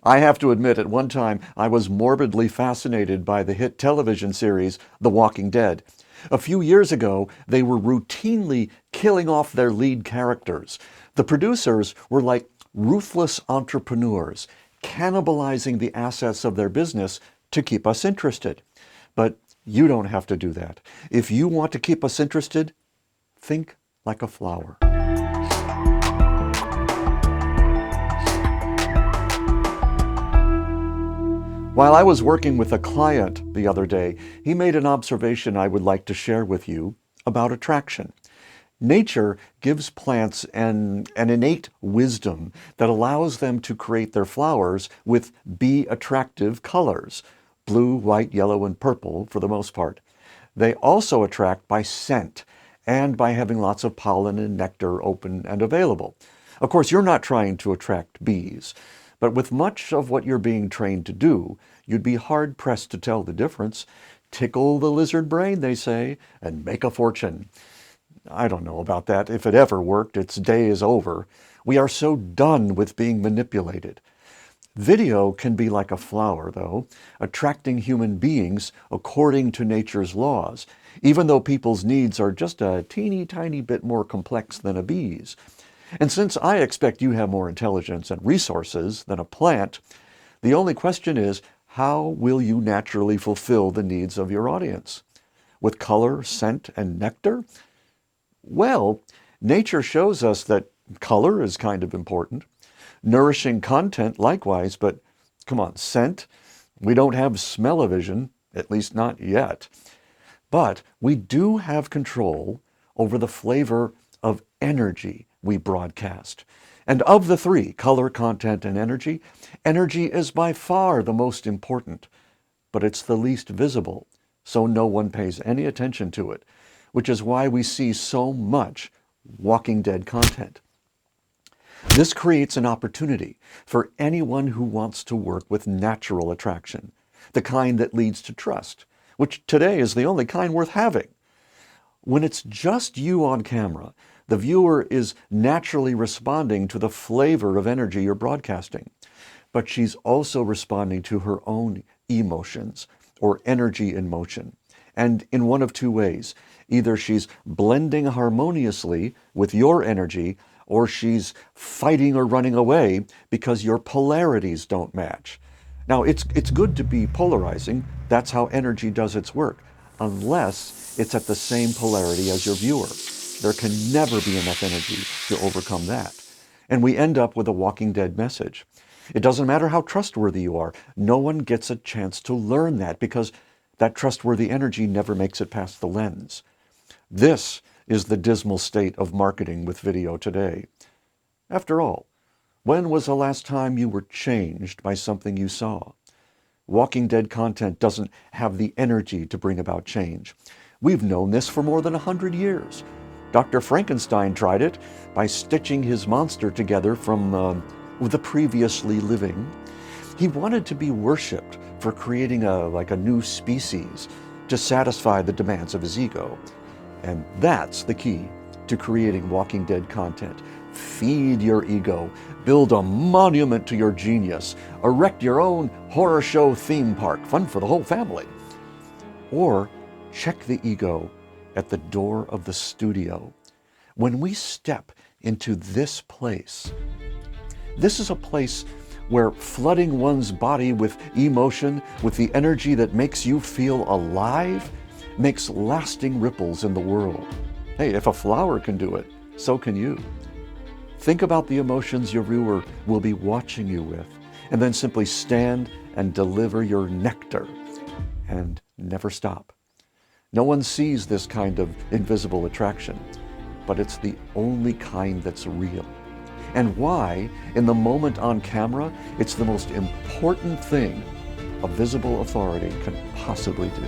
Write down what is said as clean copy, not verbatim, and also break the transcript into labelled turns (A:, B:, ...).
A: I have to admit, at one time, I was morbidly fascinated by the hit television series The Walking Dead. A few years ago, they were routinely killing off their lead characters. The producers were like ruthless entrepreneurs, cannibalizing the assets of their business to keep us interested. But you don't have to do that. If you want to keep us interested, think like a flower. While I was working with a client the other day, he made an observation I would like to share with you about attraction. Nature gives plants an innate wisdom that allows them to create their flowers with bee-attractive colors, blue, white, yellow, and purple for the most part. They also attract by scent and by having lots of pollen and nectar open and available. Of course, you're not trying to attract bees. But with much of what you're being trained to do, you'd be hard-pressed to tell the difference. Tickle the lizard brain, they say, and make a fortune. I don't know about that. If it ever worked, its day is over. We are so done with being manipulated. Video can be like a flower, though, attracting human beings according to nature's laws, even though people's needs are just a teeny tiny bit more complex than a bee's. And since I expect you have more intelligence and resources than a plant, the only question is, how will you naturally fulfill the needs of your audience? With color, scent, and nectar? Well, nature shows us that color is kind of important. Nourishing content likewise, but come on, scent? We don't have smell-o-vision, at least not yet. But we do have control over the flavor of energy we broadcast. And of the three, color, content, and energy, energy is by far the most important, but it's the least visible, so no one pays any attention to it, which is why we see so much Walking Dead content. This creates an opportunity for anyone who wants to work with natural attraction, the kind that leads to trust, which today is the only kind worth having. When it's just you on camera, the viewer is naturally responding to the flavor of energy you're broadcasting, but she's also responding to her own emotions or energy in motion. And in one of two ways, either she's blending harmoniously with your energy, or she's fighting or running away because your polarities don't match. Now, it's good to be polarizing. That's how energy does its work, unless it's at the same polarity as your viewer. There can never be enough energy to overcome that. And we end up with a Walking Dead message. It doesn't matter how trustworthy you are. No one gets a chance to learn that because that trustworthy energy never makes it past the lens. This is the dismal state of marketing with video today. After all, when was the last time you were changed by something you saw? Walking Dead content doesn't have the energy to bring about change. We've known this for more than 100 years. Dr. Frankenstein tried it by stitching his monster together from the previously living. He wanted to be worshipped for creating a new species to satisfy the demands of his ego. And that's the key to creating Walking Dead content. Feed your ego, build a monument to your genius, erect your own horror show theme park, fun for the whole family. Or check the ego at the door of the studio. When we step into this place, this is a place where flooding one's body with emotion, with the energy that makes you feel alive, makes lasting ripples in the world. Hey, if a flower can do it, so can you. Think about the emotions your viewer will be watching you with, and then simply stand and deliver your nectar, and never stop. No one sees this kind of invisible attraction, but it's the only kind that's real. And why, in the moment on camera, it's the most important thing a visible authority can possibly do.